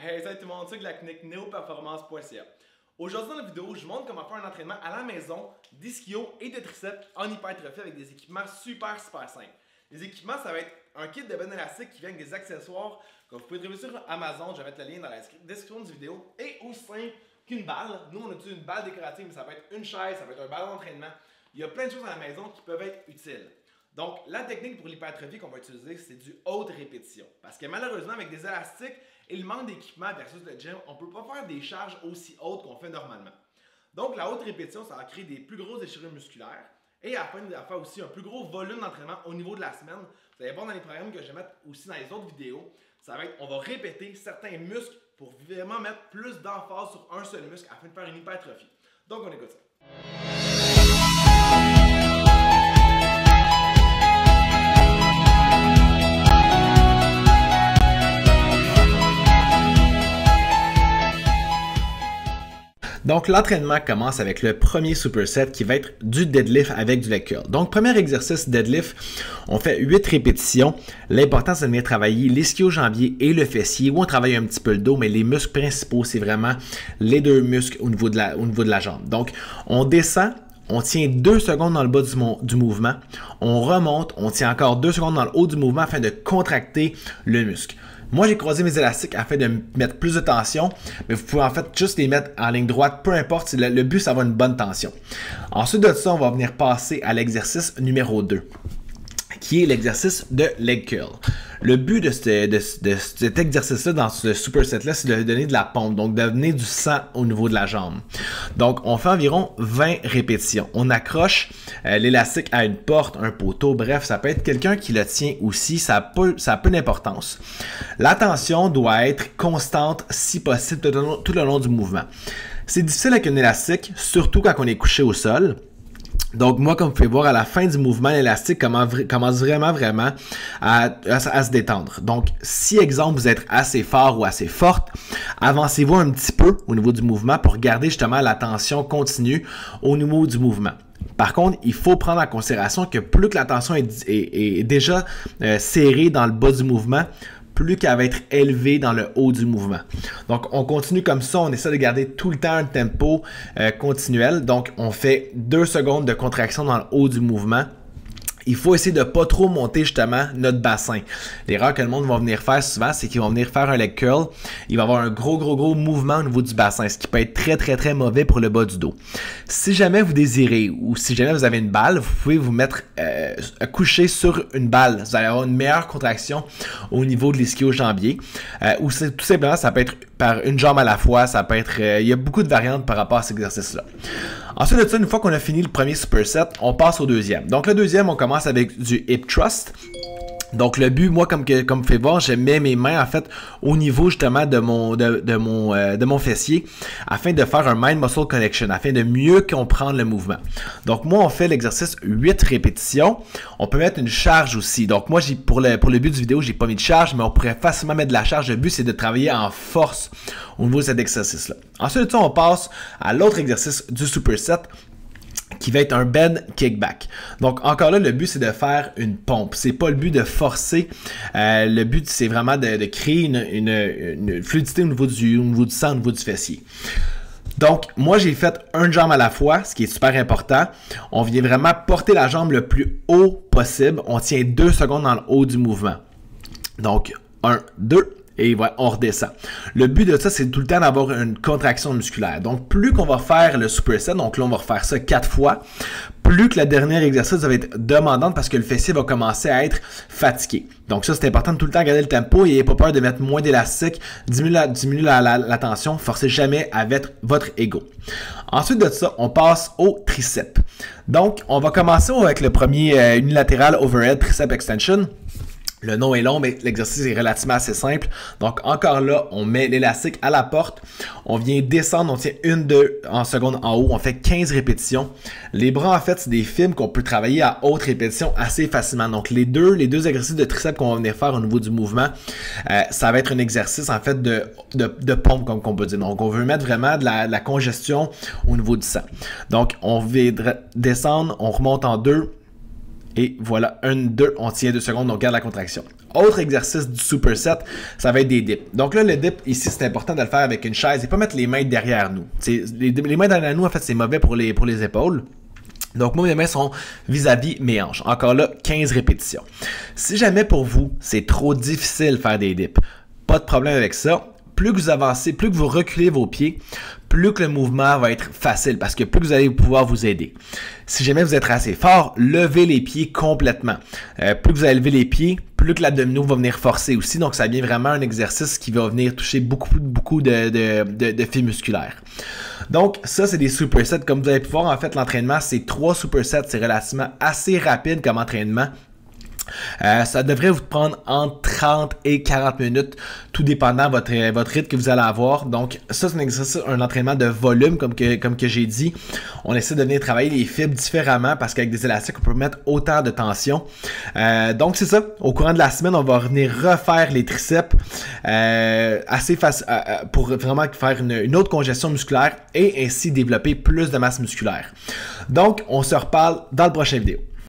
Hey, salut tout le monde, c'est de la clinique neoperformance.ca. Aujourd'hui dans la vidéo, je vous montre comment faire un entraînement à la maison d'ischio et de triceps en hypertrophie avec des équipements super simples. Les équipements, ça va être un kit de bande élastique qui vient avec des accessoires que vous pouvez trouver sur Amazon. Je vais mettre le lien dans la description de la vidéo. Et aussi simple qu'une balle. Nous, on utilise une balle décorative, mais ça peut être une chaise, ça peut être un ballon d'entraînement. Il y a plein de choses à la maison qui peuvent être utiles. Donc, la technique pour l'hypertrophie qu'on va utiliser, c'est du haute répétition. Parce que malheureusement, avec des élastiques et le manque d'équipement versus le gym, on ne peut pas faire des charges aussi hautes qu'on fait normalement. Donc, la haute répétition, ça va créer des plus grosses déchirures musculaires et afin de faire aussi un plus gros volume d'entraînement au niveau de la semaine. Vous allez voir dans les programmes que je vais mettre aussi dans les autres vidéos, ça va être, on va répéter certains muscles pour vraiment mettre plus d'emphase sur un seul muscle afin de faire une hypertrophie. Donc, on écoute ça. Donc, l'entraînement commence avec le premier superset qui va être du deadlift avec du leg curl. Donc, premier exercice deadlift, on fait 8 répétitions. L'important, c'est de venir travailler l'ischio-jambier et le fessier, où on travaille un petit peu le dos, mais les muscles principaux, c'est vraiment les deux muscles au niveau de la jambe. Donc, on descend. On tient 2 secondes dans le bas du mouvement. On remonte, on tient encore 2 secondes dans le haut du mouvement afin de contracter le muscle. Moi, j'ai croisé mes élastiques afin de mettre plus de tension, mais vous pouvez en fait juste les mettre en ligne droite, peu importe, le but, c'est d'avoir une bonne tension. Ensuite de ça, on va venir passer à l'exercice numéro 2, qui est l'exercice de leg curl. Le but de cet exercice-là, dans ce superset-là, c'est de donner de la pompe, donc de donner du sang au niveau de la jambe. Donc, on fait environ 20 répétitions. On accroche l'élastique à une porte, un poteau, bref, ça peut être quelqu'un qui le tient aussi, ça a peu d'importance. La tension doit être constante, si possible, tout le long du mouvement. C'est difficile avec un élastique, surtout quand on est couché au sol. Donc, moi, comme vous pouvez voir, à la fin du mouvement, l'élastique commence vraiment à se détendre. Donc, si, exemple, vous êtes assez fort ou assez forte, avancez-vous un petit peu au niveau du mouvement pour garder justement la tension continue au niveau du mouvement. Par contre, il faut prendre en considération que plus que la tension est déjà serrée dans le bas du mouvement, plus qu'elle va être élevée dans le haut du mouvement. Donc, on continue comme ça. On essaie de garder tout le temps un tempo continuel. Donc, on fait 2 secondes de contraction dans le haut du mouvement. Il faut essayer de ne pas trop monter justement notre bassin. L'erreur que le monde va venir faire souvent, c'est qu'ils vont venir faire un leg curl. Il va avoir un gros mouvement au niveau du bassin, ce qui peut être très mauvais pour le bas du dos. Si jamais vous désirez ou si jamais vous avez une balle, vous pouvez vous mettre coucher sur une balle. Vous allez avoir une meilleure contraction au niveau de l'ischio-jambier. Ou tout simplement, ça peut être par une jambe à la fois. Ça peut être, il y a beaucoup de variantes par rapport à cet exercice-là. Ensuite de ça, une fois qu'on a fini le premier superset, on passe au deuxième. Donc le deuxième, on commence avec du hip thrust. Donc le but, moi, comme vous pouvez voir, je mets mes mains en fait au niveau justement de mon fessier afin de faire un mind-muscle connection, afin de mieux comprendre le mouvement. Donc moi, on fait l'exercice 8 répétitions. On peut mettre une charge aussi. Donc moi, pour le but du vidéo, j'ai pas mis de charge, mais on pourrait facilement mettre de la charge. Le but, c'est de travailler en force au niveau de cet exercice-là. Ensuite de ça, on passe à l'autre exercice du superset, qui va être un bend kickback. Donc encore là, le but c'est de faire une pompe. C'est pas le but de forcer. Le but c'est vraiment de créer une fluidité au niveau du sang, au niveau du fessier. Donc moi j'ai fait une jambe à la fois, ce qui est super important. On vient vraiment porter la jambe le plus haut possible. On tient 2 secondes dans le haut du mouvement. Donc 1, 2. Et voilà, on redescend. Le but de ça, c'est tout le temps d'avoir une contraction musculaire. Donc, plus qu'on va faire le superset, donc là, on va refaire ça 4 fois, plus que le dernier exercice va être demandant parce que le fessier va commencer à être fatigué. Donc ça, c'est important de tout le temps garder le tempo et n'ayez pas peur de mettre moins d'élastique, diminuer la tension, forcez jamais avec votre ego. Ensuite de ça, on passe au triceps. Donc, on va commencer avec le premier unilatéral overhead tricep extension. Le nom est long, mais l'exercice est relativement assez simple. Donc, encore là, on met l'élastique à la porte. On vient descendre, on tient 1-2 en seconde en haut. On fait 15 répétitions. Les bras, en fait, c'est des films qu'on peut travailler à haute répétition assez facilement. Donc, les deux exercices de triceps qu'on va venir faire au niveau du mouvement, ça va être un exercice, en fait, de pompe, comme on peut dire. Donc, on veut mettre vraiment de la congestion au niveau du sang. Donc, on va descendre, on remonte en 2. Et voilà, 1, 2, on tient 2 secondes, on garde la contraction. Autre exercice du superset, ça va être des dips. Donc là, le dip, ici, c'est important de le faire avec une chaise et pas mettre les mains derrière nous. Les mains derrière nous, en fait, c'est mauvais pour les épaules. Donc, moi, mes mains sont vis-à-vis mes hanches. Encore là, 15 répétitions. Si jamais pour vous, c'est trop difficile de faire des dips, pas de problème avec ça. Plus que vous avancez, plus que vous reculez vos pieds, plus que le mouvement va être facile parce que plus que vous allez pouvoir vous aider. Si jamais vous êtes assez fort, levez les pieds complètement. Plus que vous allez lever les pieds, plus que l'abdominaux va venir forcer aussi. Donc, ça devient vraiment un exercice qui va venir toucher beaucoup de fibres musculaires. Donc, ça, c'est des supersets. Comme vous allez pouvoir, en fait, l'entraînement, c'est 3 supersets. C'est relativement assez rapide comme entraînement. Ça devrait vous prendre entre 30 et 40 minutes, tout dépendant de votre rythme que vous allez avoir. Donc, ça, c'est un exercice, un entraînement de volume, comme que j'ai dit. On essaie de venir travailler les fibres différemment parce qu'avec des élastiques, on peut mettre autant de tension. Donc, c'est ça. Au courant de la semaine, on va venir refaire les triceps assez facile pour vraiment faire une autre congestion musculaire et ainsi développer plus de masse musculaire. Donc, on se reparle dans le prochain vidéo.